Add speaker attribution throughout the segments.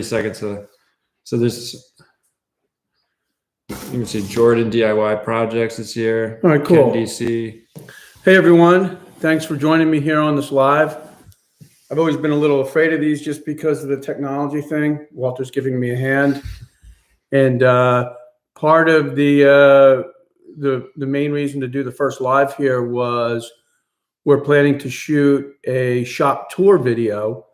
Speaker 1: seconds. So there's, you can see Jordan DIY projects this year.
Speaker 2: All right, cool.
Speaker 1: Ken DC.
Speaker 2: Hey everyone, thanks for joining me here on this live. I've always been a little afraid of these just because of the technology thing. Walter's giving me a hand, and part of the main reason to do the first live here was we're planning to shoot a shop tour video,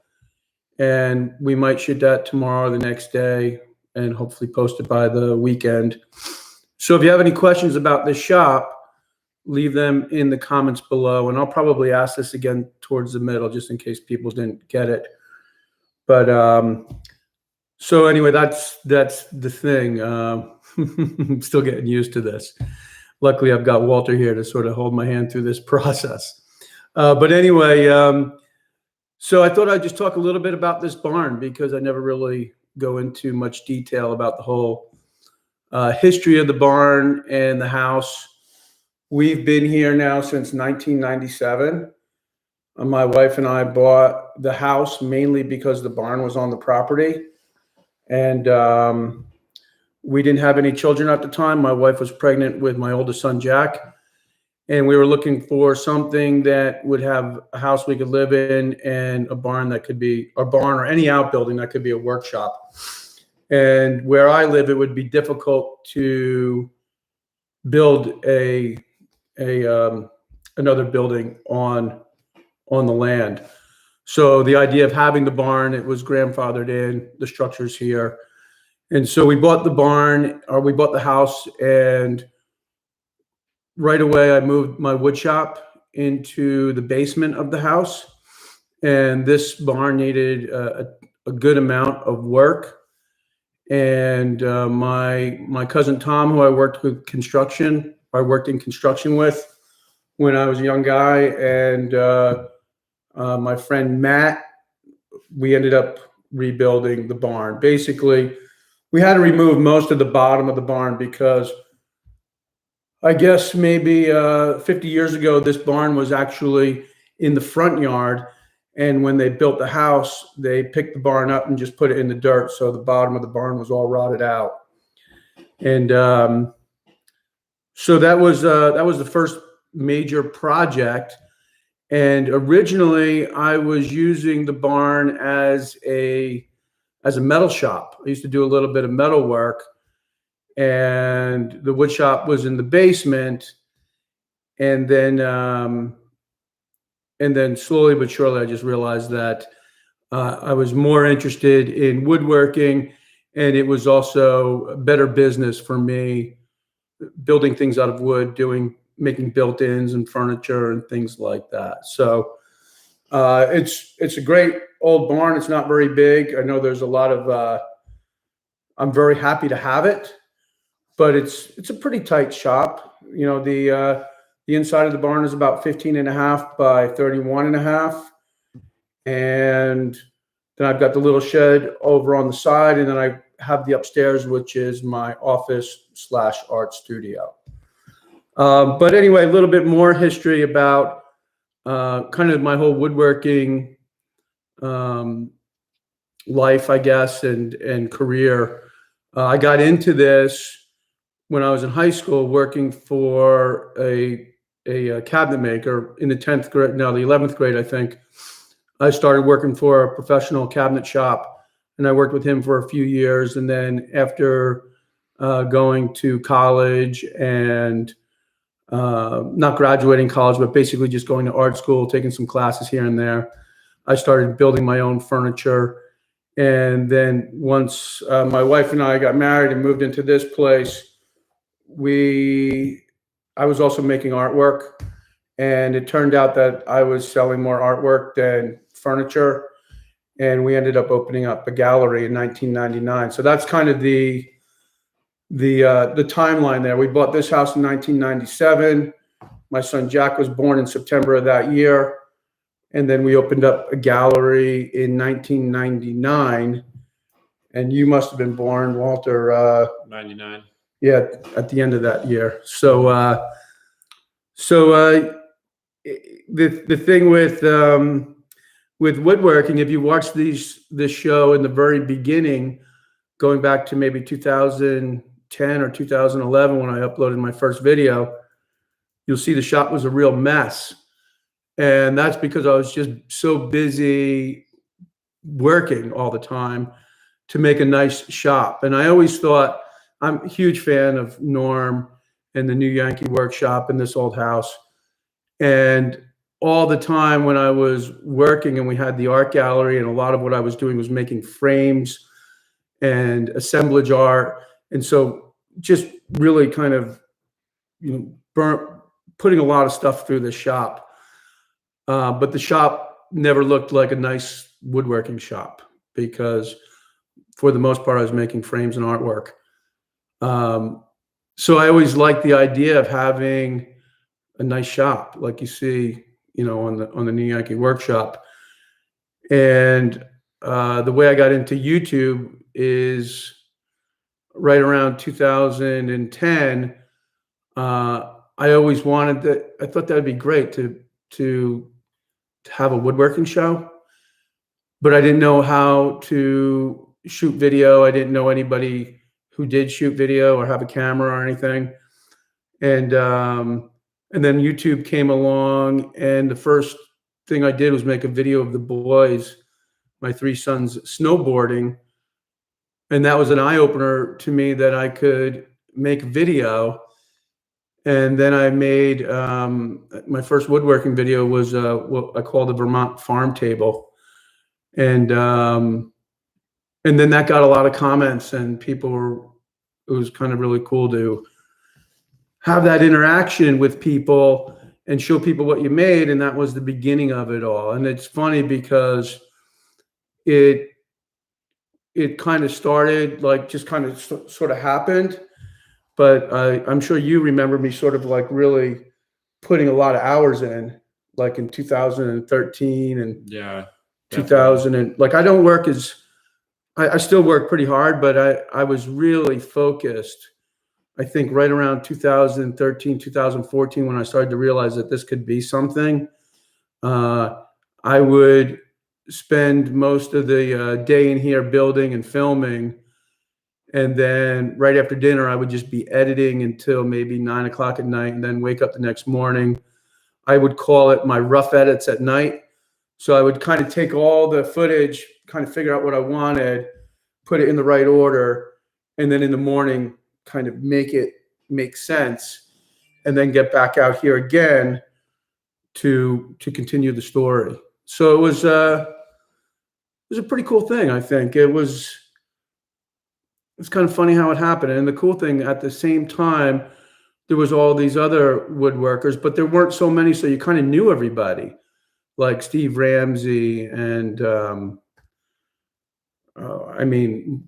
Speaker 2: and we might shoot that tomorrow or the next day and hopefully post it by the weekend. So if you have any questions about this shop, leave them in the comments below, and I'll probably ask this again towards the middle just in case people didn't get it. But so anyway, that's the thing. I'm still getting used to this. Luckily, I've got Walter here to sort of hold my hand through this process. But anyway, so I thought I'd just talk a little bit about this barn because I never really go into much detail about the whole history of the barn and the house. We've been here now since 1997. My wife and I bought the house mainly because the barn was on the property. And we didn't have any children at the time. My wife was pregnant with my oldest son, Jack. And we were looking for something that would have a house we could live in and a barn that could be a barn or any outbuilding that could be a workshop. And where I live, it would be difficult to build another building on the land. So the idea of having the barn, it was grandfathered in, the structure's here. And so we bought the barn, or we bought the house, and right away I moved my wood shop into the basement of the house. And this barn needed a good amount of work. And my cousin Tom, who I worked in construction with when I was a young guy, and my friend Matt, we ended up rebuilding the barn. Basically, we had to remove most of the bottom of the barn because I guess maybe 50 years ago, this barn was actually in the front yard. And when they built the house, they picked the barn up and just put it in the dirt. So the bottom of the barn was all rotted out. And so that was the first major project. And originally I was using the barn as a metal shop. I used to do a little bit of metal work, and the wood shop was in the basement. And then slowly but surely, I just realized that I was more interested in woodworking, and it was also a better business for me, building things out of wood, making built-ins and furniture and things like that. So it's a great old barn. It's not very big. I know there's a lot of, I'm very happy to have it, but it's a pretty tight shop. You know, the inside of the barn is about 15.5 by 31.5. And then I've got the little shed over on the side, and then I have the upstairs, which is my office / art studio. But anyway, a little bit more history about kind of my whole woodworking life, I guess, and career. I got into this when I was in high school, working for a cabinet maker in the 10th grade, no, the 11th grade, I think. I started working for a professional cabinet shop, and I worked with him for a few years. And then after going to college and not graduating college, but basically just going to art school, taking some classes here and there, I started building my own furniture. And then once my wife and I got married and moved into this place, I was also making artwork, and it turned out that I was selling more artwork than furniture, and we ended up opening up a gallery in 1999. So that's kind of the timeline there. We bought this house in 1997. My son Jack was born in September of that year, and then we opened up a gallery in 1999. And you must have been born, Walter.
Speaker 1: 99.
Speaker 2: Yeah, at the end of that year. So, the thing with with woodworking, if you watch this show in the very beginning, going back to maybe 2010 or 2011 when I uploaded my first video, you'll see the shop was a real mess. And that's because I was just so busy working all the time to make a nice shop. And I always thought, I'm a huge fan of Norm and the new Yankee Workshop in this old house. And all the time when I was working and we had the art gallery, and a lot of what I was doing was making frames and assemblage art. And so just really kind of, putting a lot of stuff through the shop. But the shop never looked like a nice woodworking shop because for the most part, I was making frames and artwork. So I always liked the idea of having a nice shop like you see, on the new Yankee Workshop. And the way I got into YouTube is right around 2010. I always wanted that. I thought that would be great to have a woodworking show, but I didn't know how to shoot video. I didn't know anybody who did shoot video or have a camera or anything. And then YouTube came along, and the first thing I did was make a video of the boys, my 3 sons, snowboarding. And that was an eye-opener to me that I could make video. And then I made my first woodworking video was what I call the Vermont farm table. And then that got a lot of comments, and it was kind of really cool to have that interaction with people and show people what you made. And that was the beginning of it all. And it's funny because it kind of started like just kind of sort of happened. But I'm sure you remember me sort of like really putting a lot of hours in, like in 2013 and
Speaker 1: Yeah,
Speaker 2: 2000. And like, I don't work I still work pretty hard, but I was really focused, I think right around 2013, 2014, when I started to realize that this could be something. I would spend most of the day in here building and filming. And then right after dinner, I would just be editing until maybe 9 o'clock at night, and then wake up the next morning. I would call it my rough edits at night. So I would kind of take all the footage, kind of figure out what I wanted, put it in the right order, and then in the morning kind of make it make sense, and then get back out here again to continue the story. So it was a pretty cool thing, I think. It's kind of funny how it happened. And the cool thing, at the same time, there was all these other woodworkers, but there weren't so many, so you kind of knew everybody, like Steve Ramsey and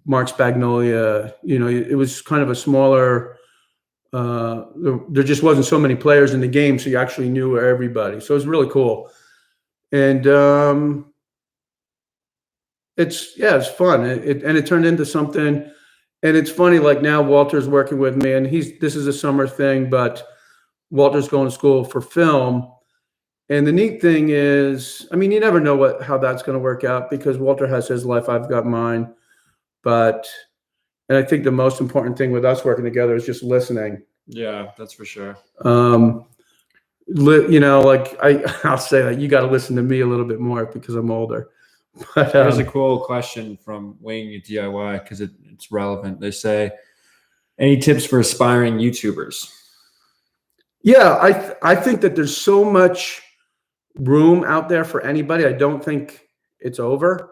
Speaker 2: Mark Spagnolia. It was kind of a smaller. There just wasn't so many players in the game, so you actually knew everybody. So it was really cool, and it's fun. It turned into something. And it's funny, like now Walter's working with me, and this is a summer thing, but Walter's going to school for film. And the neat thing is, I mean, you never know how that's going to work out, because Walter has his life, I've got mine. And I think the most important thing with us working together is just listening.
Speaker 1: Yeah, that's for sure.
Speaker 2: Like I'll say that you got to listen to me a little bit more because I'm older. But,
Speaker 1: here's a cool question from Weighing Your DIY, because it's relevant. They say, any tips for aspiring YouTubers?
Speaker 2: Yeah, I think that there's so much room out there for anybody. I don't think it's over.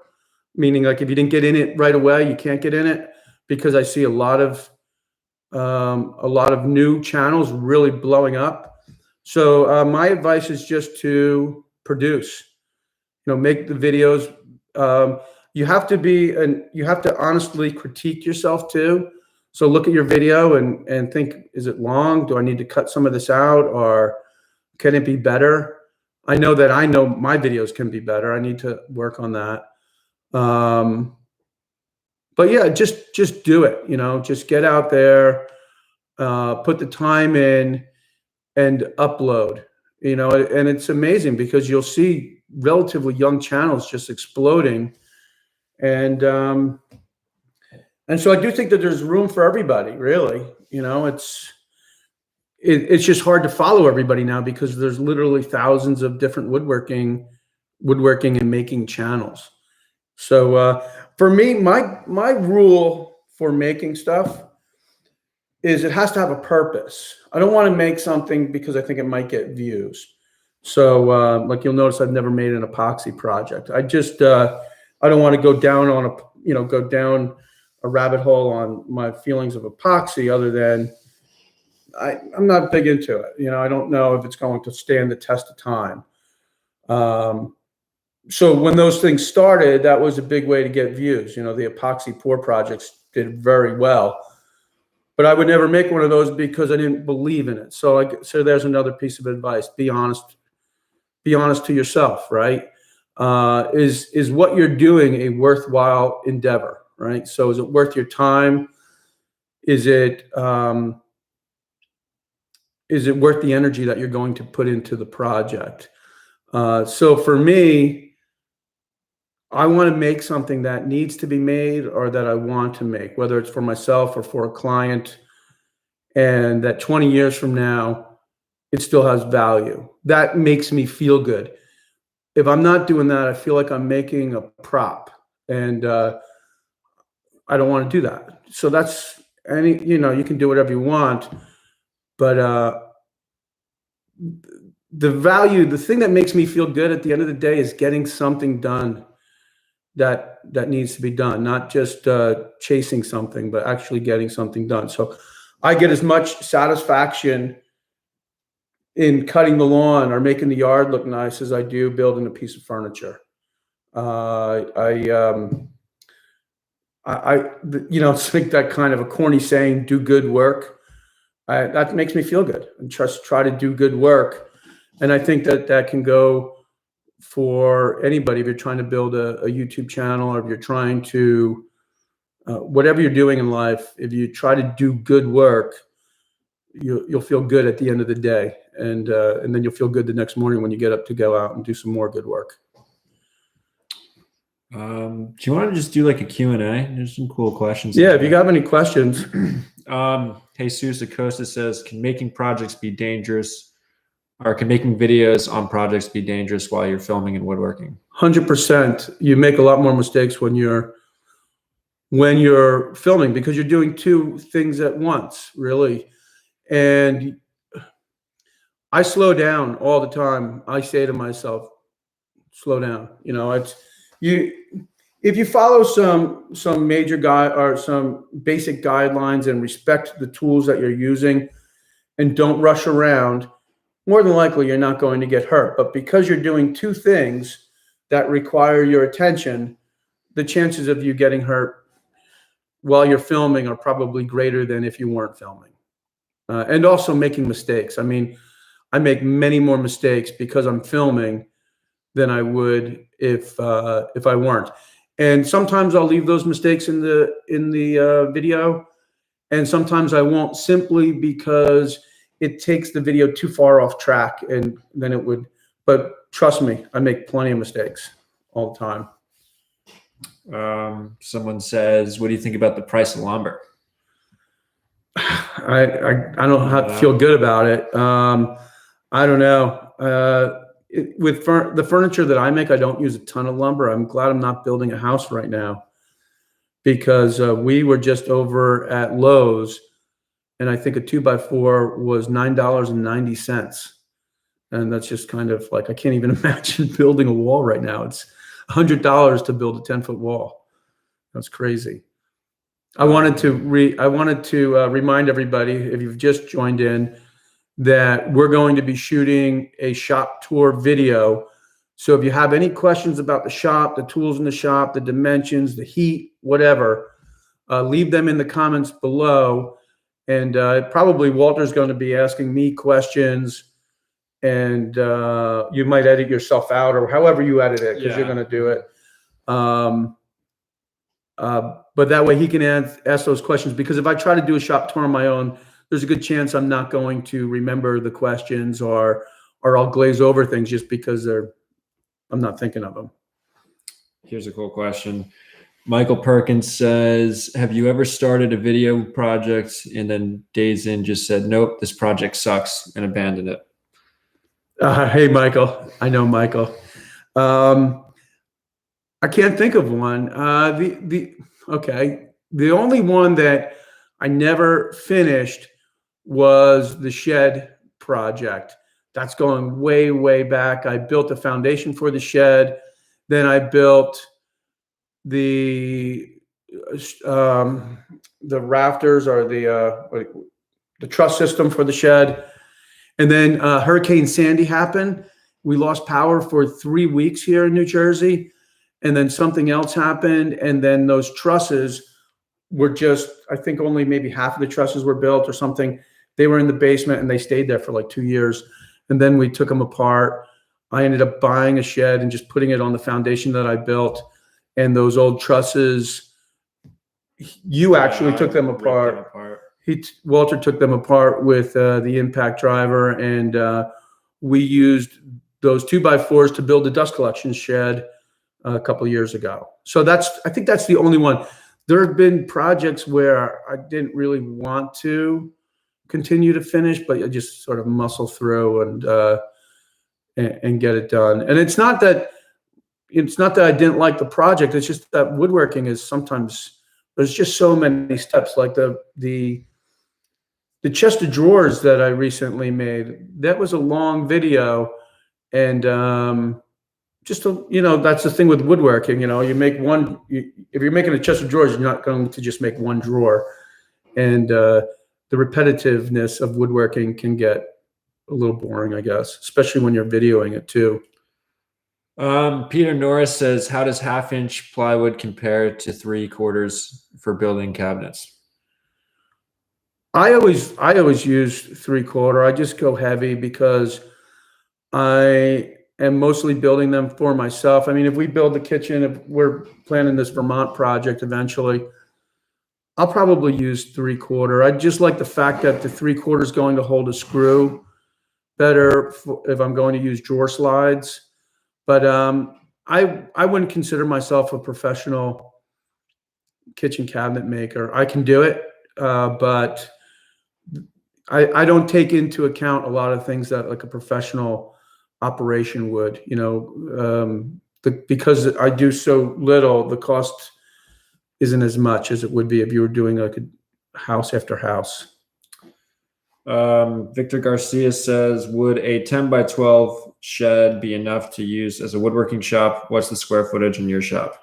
Speaker 2: Meaning, like, if you didn't get in it right away, you can't get in it, because I see a lot of new channels really blowing up. So my advice is just to produce. Make the videos. You have to honestly critique yourself too. So look at your video and think, is it long? Do I need to cut some of this out, or can it be better? I know my videos can be better. I need to work on that. But yeah, just do it, just get out there, put the time in and upload. you know, and it's amazing because you'll see relatively young channels just exploding. And so I do think that there's room for everybody, really. You know, it's just hard to follow everybody now because there's literally thousands of different woodworking and making channels. So for me, my rule for making stuff is it has to have a purpose. I don't want to make something because I think it might get views. So like you'll notice, I've never made an epoxy project. I just I don't want to go down on go down a rabbit hole on my feelings of epoxy, other than I'm not big into it. You know, I don't know if it's going to stand the test of time. So when those things started, that was a big way to get views. You know, the epoxy pour projects did very well, but I would never make one of those because I didn't believe in it. So there's another piece of advice: be honest. Be honest to yourself, right? Is what you're doing a worthwhile endeavor, right? So is it worth your time? Is it worth the energy that you're going to put into the project? So for me, I want to make something that needs to be made or that I want to make, whether it's for myself or for a client, and that 20 years from now, it still has value. That makes me feel good. If I'm not doing that, I feel like I'm making a prop, and I don't want to do that. So that's you can do whatever you want, but the thing that makes me feel good at the end of the day is getting something done that needs to be done, not just chasing something, but actually getting something done. So I get as much satisfaction in cutting the lawn or making the yard look nice as I do building a piece of furniture. It's like that kind of a corny saying, do good work. That makes me feel good, and just try to do good work. And I think that can go for anybody. If you're trying to build a YouTube channel, or if you're trying to, whatever you're doing in life, if you try to do good work, you'll feel good at the end of the day. And then you'll feel good the next morning when you get up to go out and do some more good work.
Speaker 1: Do you want to just do like a Q&A? There's some cool questions.
Speaker 2: Yeah, if you have any questions.
Speaker 1: Jesus Acosta says, can making projects be dangerous? Or can making videos on projects be dangerous while you're filming and woodworking?
Speaker 2: 100%. You make a lot more mistakes when you're filming, because you're doing two things at once, really. And I slow down all the time. I say to myself, slow down. You know, if you follow some major guide or some basic guidelines and respect the tools that you're using and don't rush around, more than likely you're not going to get hurt. But because you're doing two things that require your attention, the chances of you getting hurt while you're filming are probably greater than if you weren't filming. And also making mistakes. I mean, I make many more mistakes because I'm filming than I would if I weren't. And sometimes I'll leave those mistakes in the video, and sometimes I won't, simply because it takes the video too far off track, and then it would. But trust me, I make plenty of mistakes all the time.
Speaker 1: Someone says, what do you think about the price of lumber?
Speaker 2: I don't have to feel good about it. I don't know. With the furniture that I make, I don't use a ton of lumber. I'm glad I'm not building a house right now, because we were just over at Lowe's, and I think a 2x4 was $9.90. And that's just kind of like, I can't even imagine building a wall right now. It's $100 to build a 10-foot wall. That's crazy. I wanted to remind everybody, if you've just joined in, that we're going to be shooting a shop tour video. So if you have any questions about the shop, the tools in the shop, the dimensions, the heat, whatever, leave them in the comments below. And probably Walter's going to be asking me questions, and you might edit yourself out, or however you edit it, because you're going to do it. But that way he can ask those questions, because if I try to do a shop tour on my own, there's a good chance I'm not going to remember the questions, or or I'll glaze over things just because I'm not thinking of them.
Speaker 1: Here's a cool question. Michael Perkins says, have you ever started a video project and then days in just said, nope, this project sucks, and abandoned it?
Speaker 2: Hey, Michael. I know Michael. I can't think of one. Okay. The only one that I never finished was the shed project. That's going way, way back. I built a foundation for the shed. Then I built the rafters, or the truss system for the shed. And then Hurricane Sandy happened. We lost power for 3 weeks here in New Jersey. And then something else happened. And then those trusses were just, I think only maybe half of the trusses were built or something. They were in the basement and they stayed there for like 2 years. And then we took them apart. I ended up buying a shed and just putting it on the foundation that I built. And those old trusses, you actually took them apart. Walter took them apart with the impact driver, and we used those 2x4s to build the dust collection shed a couple of years ago. So I think that's the only one. There have been projects where I didn't really want to continue to finish, but I just sort of muscle through and get it done. And it's not that I didn't like the project. It's just that woodworking is sometimes, there's just so many steps. Like the chest of drawers that I recently made, that was a long video. And that's the thing with woodworking. You make one, if you're making a chest of drawers, you're not going to just make one drawer. And the repetitiveness of woodworking can get a little boring, I guess, especially when you're videoing it too.
Speaker 1: Peter Norris says, how does 1/2-inch plywood compare to 3/4 for building cabinets?
Speaker 2: I always use 3/4. I just go heavy because I am mostly building them for myself. I mean, if we build the kitchen, if we're planning this Vermont project eventually, I'll probably use 3/4. I just like the fact that the 3/4 is going to hold a screw better if I'm going to use drawer slides. But I wouldn't consider myself a professional kitchen cabinet maker. I can do it, but I don't take into account a lot of things that like a professional operation would. Because I do so little, the cost isn't as much as it would be if you were doing like a house after house.
Speaker 1: Victor Garcia says, would a 10x12 shed be enough to use as a woodworking shop? What's the square footage in your shop?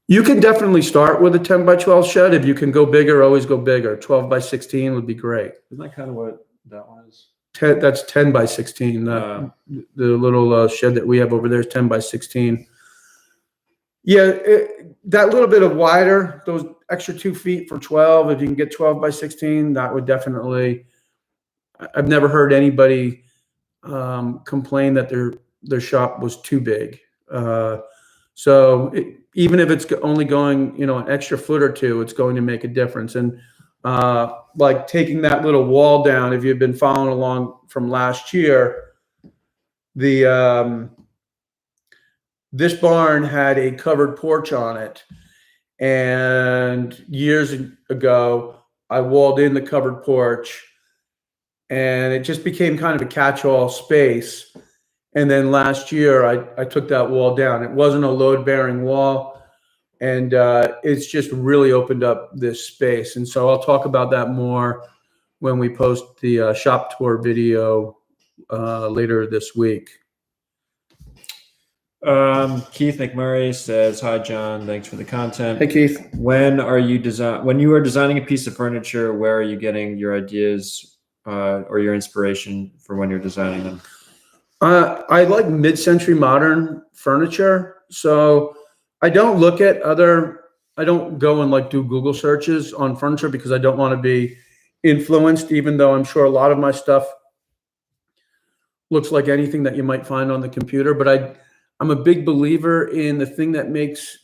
Speaker 2: You can definitely start with a 10x12 shed. If you can go bigger, always go bigger. 12x16 would be great.
Speaker 1: Isn't that kind of what that one is?
Speaker 2: That's 10x16. The little shed that we have over there is 10x16. Yeah, that little bit of wider, those extra 2 feet for 12, if you can get 12x16, that would definitely, I've never heard anybody complain that their shop was too big. Even if it's only going, an extra foot or two, it's going to make a difference. And like taking that little wall down, if you've been following along from last year, this barn had a covered porch on it. And years ago, I walled in the covered porch, and it just became kind of a catch-all space. And then last year, I took that wall down. It wasn't a load-bearing wall, and it's just really opened up this space. And so I'll talk about that more when we post the shop tour video later this week.
Speaker 1: Keith McMurray says, hi, John. Thanks for the content.
Speaker 2: Hey, Keith.
Speaker 1: When you are designing a piece of furniture, where are you getting your ideas or your inspiration for when you're designing them?
Speaker 2: I like mid-century modern furniture. So I don't look at I don't go and like do Google searches on furniture because I don't want to be influenced, even though I'm sure a lot of my stuff looks like anything that you might find on the computer. But I'm a big believer in the thing that makes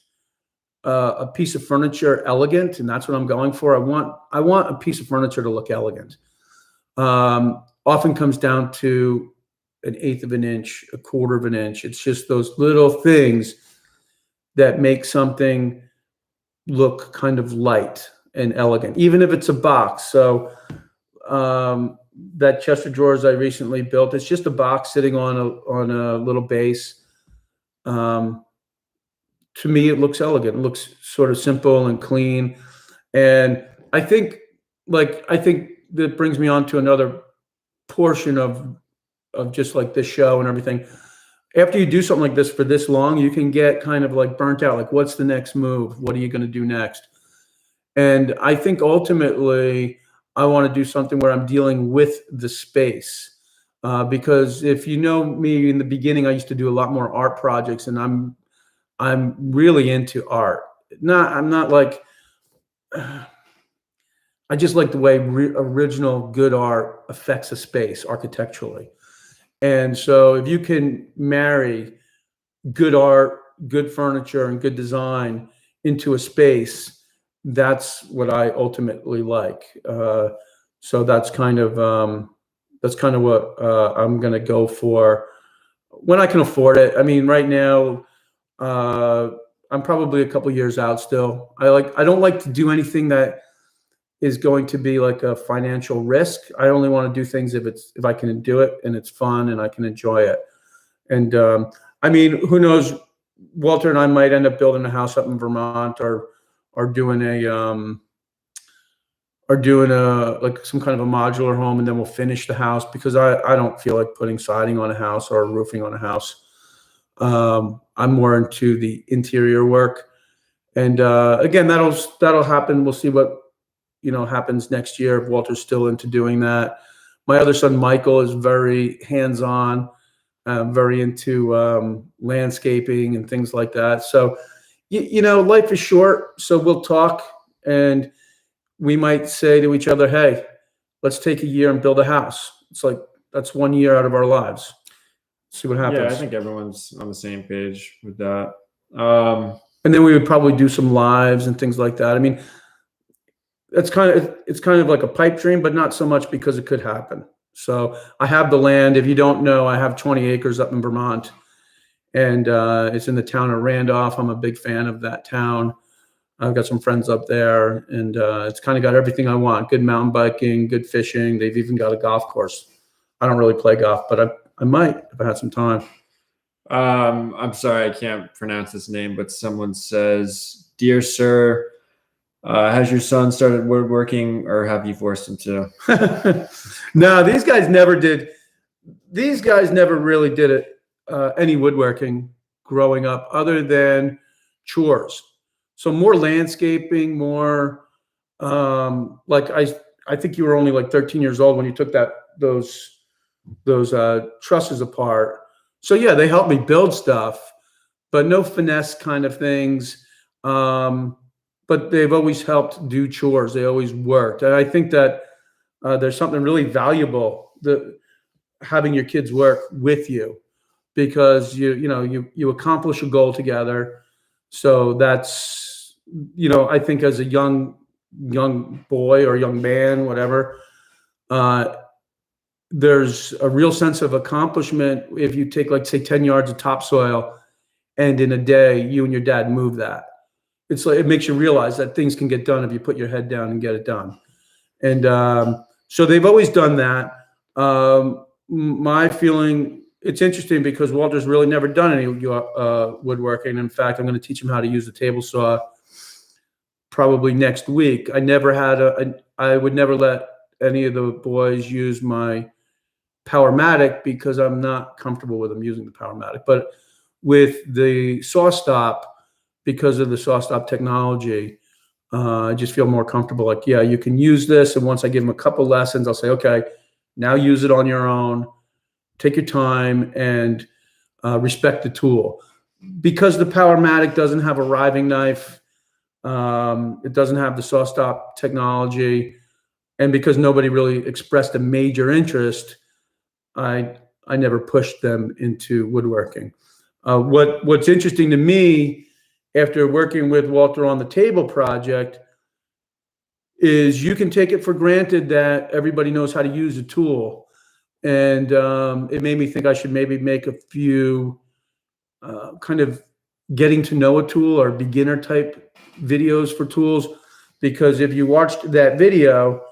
Speaker 2: a piece of furniture elegant, and that's what I'm going for. I want a piece of furniture to look elegant. Often comes down to an eighth of an inch, a quarter of an inch. It's just those little things that make something look kind of light and elegant, even if it's a box. So that chest of drawers I recently built, it's just a box sitting on a little base. To me, it looks elegant. It looks sort of simple and clean. And I think that brings me on to another portion of just like this show and everything. After you do something like this for this long, you can get kind of like burnt out. Like, what's the next move? What are you going to do next? And I think ultimately I want to do something where I'm dealing with the space. Because if you know me in the beginning, I used to do a lot more art projects, and I'm really into art. I'm not like, I just like the way original good art affects a space architecturally. And so if you can marry good art, good furniture, and good design into a space, that's what I ultimately like. So that's kind of what I'm going to go for when I can afford it. I mean, right now, I'm probably a couple years out still. I don't like to do anything that is going to be like a financial risk. I only want to do things if I can do it and it's fun and I can enjoy it. And I mean, who knows? Walter and I might end up building a house up in Vermont, or doing like some kind of a modular home, and then we'll finish the house, because I don't feel like putting siding on a house or roofing on a house. I'm more into the interior work, and again, that'll happen. We'll see what happens next year if Walter's still into doing that. My other son Michael is very hands-on, very into landscaping and things like that. So life is short, so we'll talk, and we might say to each other, "Hey, let's take a year and build a house." It's like, that's 1 year out of our lives. See what happens.
Speaker 1: Yeah, I think everyone's on the same page with that.
Speaker 2: And then we would probably do some lives and things like that. I mean, it's kind of like a pipe dream, but not so much, because it could happen. So I have the land. If you don't know, I have 20 acres up in Vermont, and it's in the town of Randolph. I'm a big fan of that town. I've got some friends up there, and it's kind of got everything I want. Good mountain biking, good fishing. They've even got a golf course. I don't really play golf, but I might if I had some time.
Speaker 1: I'm sorry, I can't pronounce this name, but someone says, "Dear sir, has your son started woodworking, or have you forced him to?"
Speaker 2: No, these guys never did. These guys never really did it, any woodworking growing up, other than chores. So more landscaping, more like I think you were only like 13 years old when you took those trusses apart. So yeah, they helped me build stuff, but no finesse kind of things. But they've always helped do chores. They always worked. And I think that there's something really valuable that having your kids work with you, because you accomplish a goal together. So that's, I think as a young boy or young man, whatever, there's a real sense of accomplishment if you take, like, say, 10 yards of topsoil, and in a day you and your dad move that. It's like, it makes you realize that things can get done if you put your head down and get it done. And so they've always done that. My feeling, it's interesting because Walter's really never done any woodworking. In fact, I'm going to teach him how to use the table saw probably next week. I would never let any of the boys use my Powermatic, because I'm not comfortable with them using the Powermatic. But with the saw stop, because of the saw stop technology, I just feel more comfortable. Like, yeah, you can use this. And once I give them a couple lessons, I'll say, okay, now use it on your own. Take your time and respect the tool. Because the Powermatic doesn't have a riving knife, it doesn't have the saw stop technology, and because nobody really expressed a major interest, I never pushed them into woodworking. What's interesting to me, after working with Walter on the table project, is you can take it for granted that everybody knows how to use a tool. And it made me think I should maybe make a few kind of getting to know a tool or beginner type videos for tools. Because if you watched that video,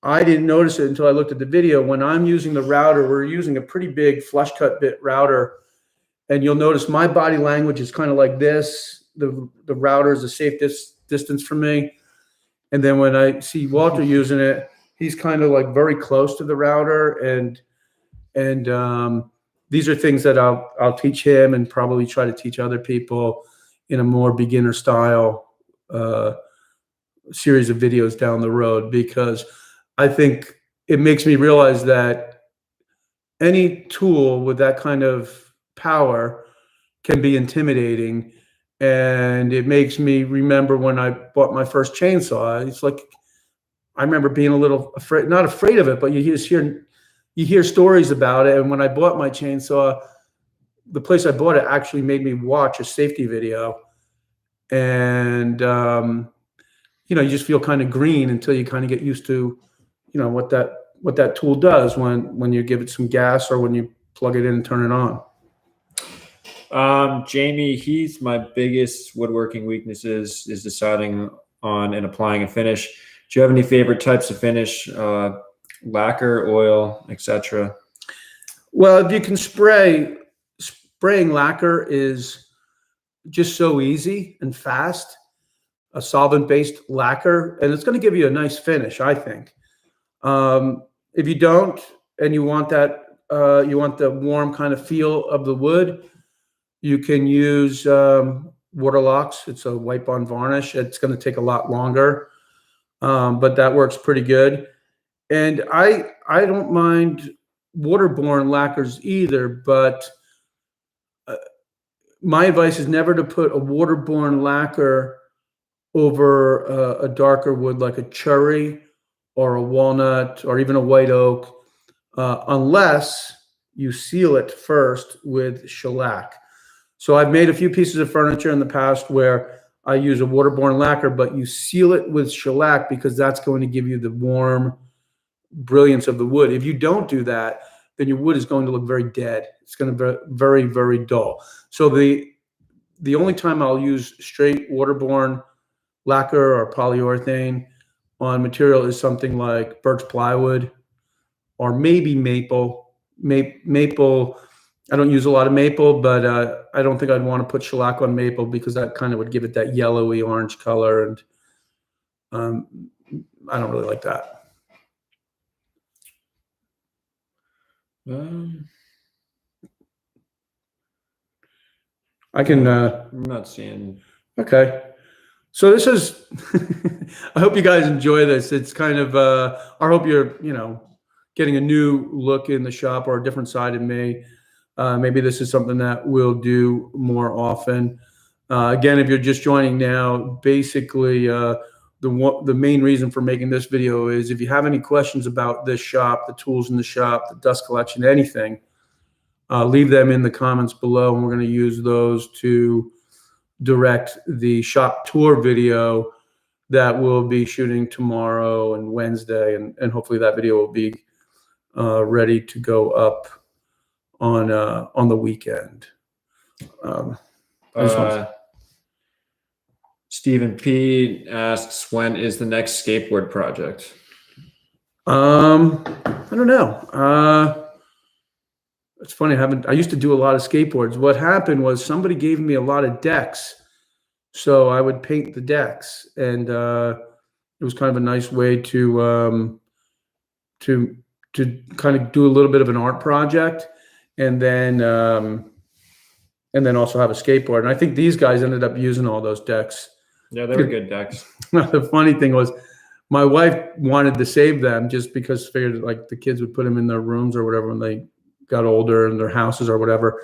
Speaker 2: I didn't notice it until I looked at the video. When I'm using the router, we're using a pretty big flush cut bit router. And you'll notice my body language is kind of like this. The router is a safe distance from me. And then when I see Walter using it, he's kind of like very close to the router. And these are things that I'll teach him and probably try to teach other people in a more beginner style series of videos down the road, because I think it makes me realize that any tool with that kind of power can be intimidating. And it makes me remember when I bought my first chainsaw. It's like, I remember being a little afraid, not afraid of it, but you hear stories about it. And when I bought my chainsaw, the place I bought it actually made me watch a safety video. And, you just feel kind of green until you kind of get used to, what that tool does when you give it some gas or when you plug it in and turn it on.
Speaker 1: Jamie, he's my biggest woodworking weaknesses is deciding on and applying a finish. Do you have any favorite types of finish? Lacquer, oil, etc.?
Speaker 2: Well, if you can spraying lacquer is just so easy and fast. A solvent-based lacquer, and it's going to give you a nice finish, I think. If you don't, and you want that, you want the warm kind of feel of the wood, you can use Waterlocks. It's a white bond varnish. It's going to take a lot longer, but that works pretty good. And I don't mind waterborne lacquers either, but my advice is never to put a waterborne lacquer over a darker wood like a cherry or a walnut or even a white oak, unless you seal it first with shellac. So I've made a few pieces of furniture in the past where I use a waterborne lacquer, but you seal it with shellac because that's going to give you the warm brilliance of the wood. If you don't do that, then your wood is going to look very dead. It's going to be very, very dull. So the only time I'll use straight waterborne lacquer or polyurethane on material is something like birch plywood or maybe maple. Maple, I don't use a lot of maple, but I don't think I'd want to put shellac on maple because that kind of would give it that yellowy orange color, and I don't really like that. I can.
Speaker 1: I'm not seeing.
Speaker 2: Okay. So this is, I hope you guys enjoy this. It's kind of, I hope you're, getting a new look in the shop or a different side of me. Maybe this is something that we'll do more often. Again, if you're just joining now, basically the main reason for making this video is if you have any questions about this shop, the tools in the shop, the dust collection, anything, leave them in the comments below, and we're going to use those to direct the shop tour video that we'll be shooting tomorrow and Wednesday, and hopefully that video will be ready to go up on the weekend.
Speaker 1: Stephen P asks, when is the next skateboard project?
Speaker 2: I don't know. It's funny. I used to do a lot of skateboards. What happened was somebody gave me a lot of decks, so I would paint the decks, and it was kind of a nice way to kind of do a little bit of an art project, and then also have a skateboard. And I think these guys ended up using all those decks.
Speaker 1: Yeah, they were good decks.
Speaker 2: The funny thing was, my wife wanted to save them just because figured like the kids would put them in their rooms or whatever when they got older in their houses or whatever.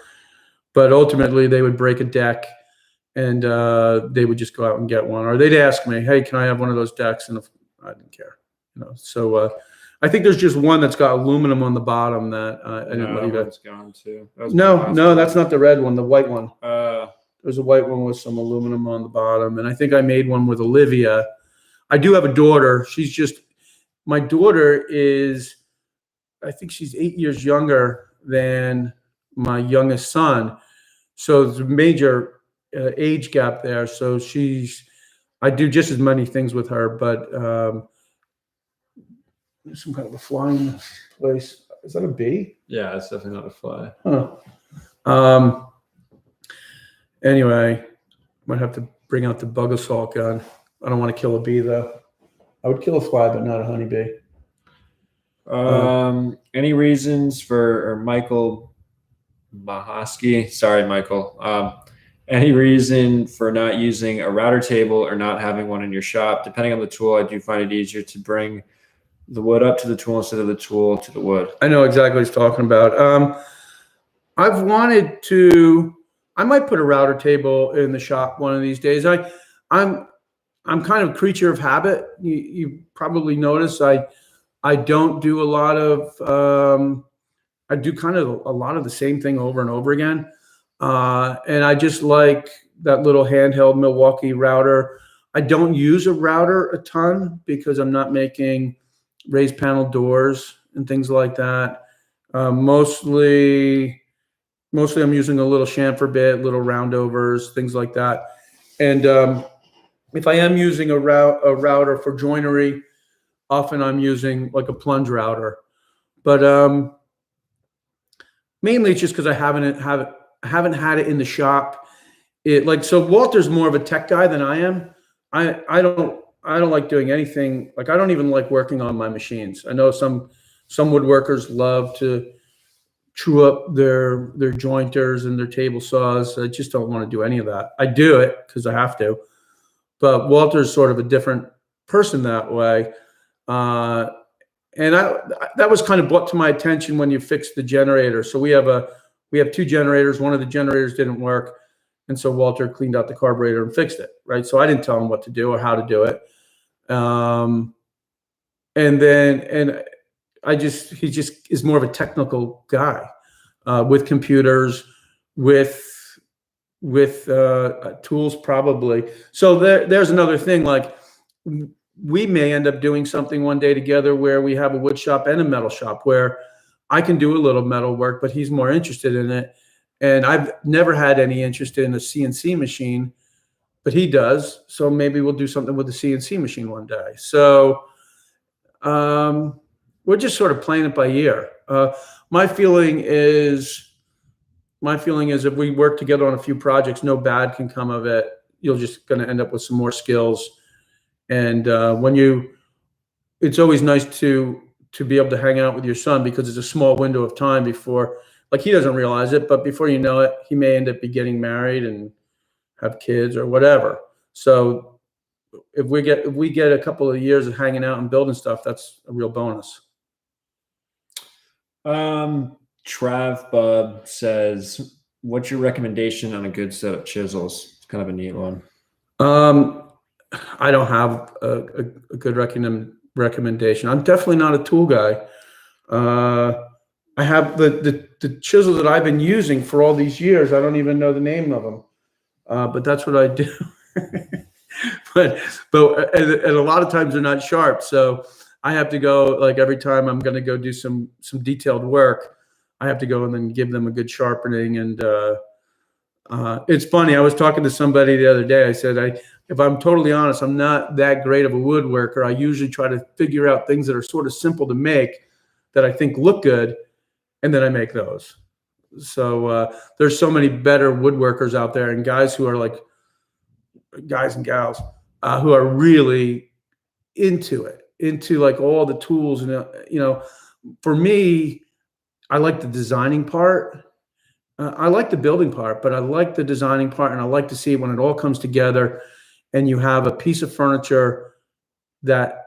Speaker 2: But ultimately they would break a deck and they would just go out and get one, or they'd ask me, hey, can I have one of those decks? And if I didn't care, so I think there's just one that's got aluminum on the bottom that I didn't let you guys.
Speaker 1: Gone too.
Speaker 2: No, that's not the red one, the white one. There's a white one with some aluminum on the bottom. And I think I made one with Olivia. I do have a daughter. My daughter is I think she's 8 years younger than my youngest son. So there's a major age gap there. So I do just as many things with her, but some kind of a flying place. Is that a bee?
Speaker 1: Yeah, it's definitely not a fly.
Speaker 2: Huh. Anyway, might have to bring out the bug assault gun. I don't want to kill a bee though. I would kill a fly, but not a honeybee.
Speaker 1: Any reasons for Michael Mahosky? Sorry, Michael. Any reason for not using a router table or not having one in your shop? Depending on the tool, I do find it easier to bring the wood up to the tool instead of the tool to the wood.
Speaker 2: I know exactly what he's talking about. I've wanted to. I might put a router table in the shop one of these days. I'm kind of a creature of habit. You probably notice I don't do a lot of. I do kind of a lot of the same thing over and over again, and I just like that little handheld Milwaukee router. I don't use a router a ton because I'm not making raised panel doors and things like that. Mostly I'm using a little chamfer bit, little roundovers, things like that. And if I am using a router for joinery, often I'm using like a plunge router. But mainly it's just because I haven't had it in the shop. So Walter's more of a tech guy than I am. I don't like doing anything. Like I don't even like working on my machines. I know some woodworkers love to true up their jointers and their table saws. I just don't want to do any of that. I do it because I have to, but Walter's sort of a different person that way. And that was kind of brought to my attention when you fixed the generator. So we have two generators. One of the generators didn't work. And so Walter cleaned out the carburetor and fixed it. Right. So I didn't tell him what to do or how to do it. He just is more of a technical guy, with computers, with tools probably. So there's another thing. Like we may end up doing something one day together where we have a wood shop and a metal shop where I can do a little metal work, but he's more interested in it. And I've never had any interest in a CNC machine, but he does. So maybe we'll do something with the CNC machine one day. So we're just sort of playing it by ear. My feeling is if we work together on a few projects, no bad can come of it. You're just going to end up with some more skills. And it's always nice to be able to hang out with your son because it's a small window of time before, like he doesn't realize it, but before you know it, he may end up getting married and have kids or whatever. So if we get a couple of years of hanging out and building stuff, that's a real bonus.
Speaker 1: Trav Bub says, what's your recommendation on a good set of chisels? It's kind of a neat one.
Speaker 2: I don't have a good recommendation. I'm definitely not a tool guy. I have the chisel that I've been using for all these years. I don't even know the name of them, but that's what I do. but and a lot of times they're not sharp, so I have to go, like every time I'm going to go do some detailed work, I have to go and then give them a good sharpening. And it's funny. I was talking to somebody the other day. I said, if I'm totally honest, I'm not that great of a woodworker. I usually try to figure out things that are sort of simple to make that I think look good, and then I make those. So there's so many better woodworkers out there, and guys who are like guys and gals who are really into like all the tools. And for me, I like the designing part. I like the building part, but I like the designing part, and I like to see when it all comes together and you have a piece of furniture that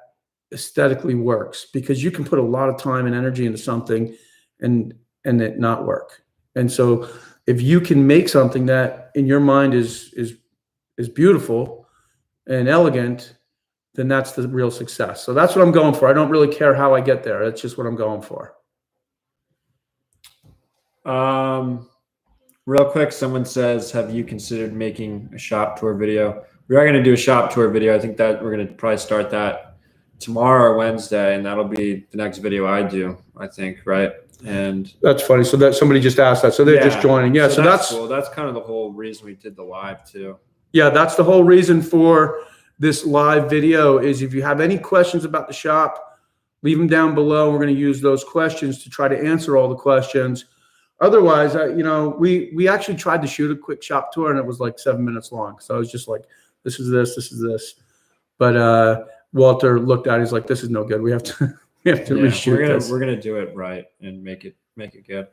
Speaker 2: aesthetically works, because you can put a lot of time and energy into something and it not work. And so if you can make something that in your mind is beautiful and elegant, then that's the real success. So that's what I'm going for. I don't really care how I get there. That's just what I'm going for.
Speaker 1: Real quick, someone says, have you considered making a shop tour video? We are going to do a shop tour video. I think that we're going to probably start that tomorrow or Wednesday, and that'll be the next video I do, I think, right? And
Speaker 2: That's funny. So that somebody just asked that. So they're just joining. Yeah. So that's
Speaker 1: cool. That's kind of the whole reason we did the live too.
Speaker 2: Yeah, that's the whole reason for this live video is if you have any questions about the shop, leave them down below. We're going to use those questions to try to answer all the questions. Otherwise, you know, we actually tried to shoot a quick shop tour and it was like 7 minutes long. So I was just like, this is this. But Walter looked at it, he's like, this is no good. We have to reshoot this.
Speaker 1: We're gonna do it right and make it good.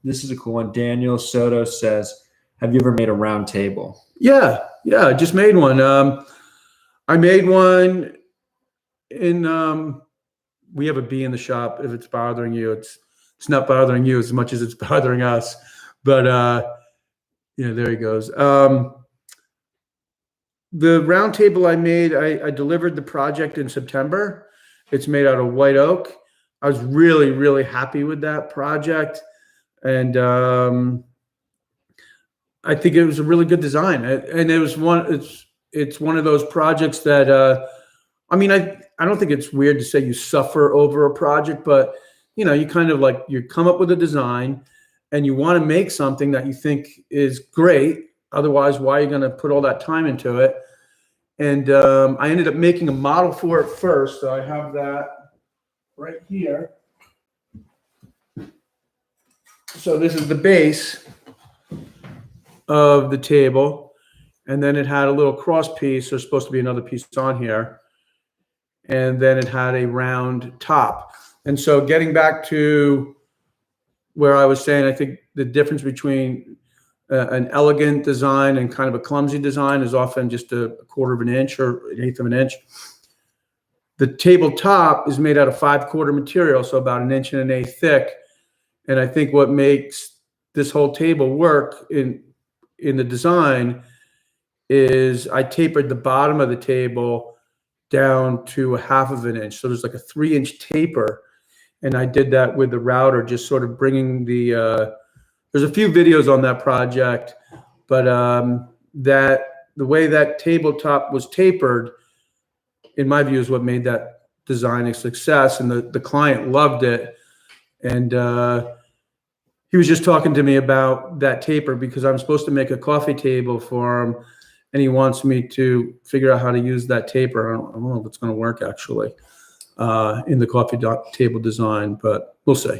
Speaker 1: This is a cool one. Daniel Soto says, have you ever made a round table?
Speaker 2: Yeah, I just made one. I made one in we have a bee in the shop. If it's bothering you, it's not bothering you as much as it's bothering us. But yeah, there he goes. The round table I made, I delivered the project in September. It's made out of white oak. I was really, really happy with that project. And I think it was a really good design. And it was it's one of those projects that, I mean, I don't think it's weird to say you suffer over a project, but you know, you kind of like, you come up with a design and you want to make something that you think is great. Otherwise, why are you going to put all that time into it? And I ended up making a model for it first. So I have that right here. So this is the base of the table. And then it had a little cross piece. There's supposed to be another piece on here. And then it had a round top. And so getting back to where I was saying, I think the difference between an elegant design and kind of a clumsy design is often just a quarter of an inch or an eighth of an inch. The tabletop is made out of 5/4 material, so about 1 1/8 inches thick. And I think what makes this whole table work in the design is I tapered the bottom of the table down to 1/2 inch. So there's like a 3-inch taper. And I did that with the router, just sort of bringing the, there's a few videos on that project, but the way that tabletop was tapered, in my view, is what made that design a success. And the client loved it. And he was just talking to me about that taper because I'm supposed to make a coffee table for him. And he wants me to figure out how to use that taper. I don't know if it's going to work actually in the coffee table design, but we'll see.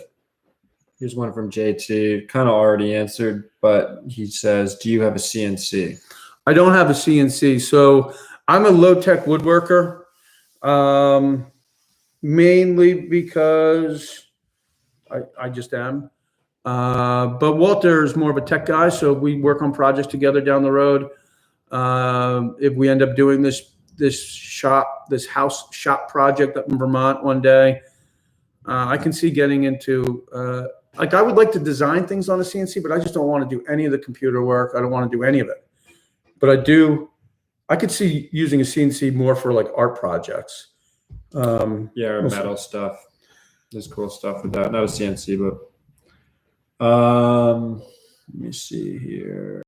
Speaker 1: Here's one from JT, kind of already answered, but he says, do you have a CNC?
Speaker 2: I don't have a CNC. So I'm a low-tech woodworker, mainly because I just am. But Walter is more of a tech guy, so we work on projects together down the road. If we end up doing this house shop project up in Vermont one day, I can see getting into like I would like to design things on a CNC, but I just don't want to do any of the computer work. I don't want to do any of it. But I could see using a CNC more for like art projects.
Speaker 1: Yeah, or metal stuff. There's cool stuff with that. Not a CNC, but let me see here.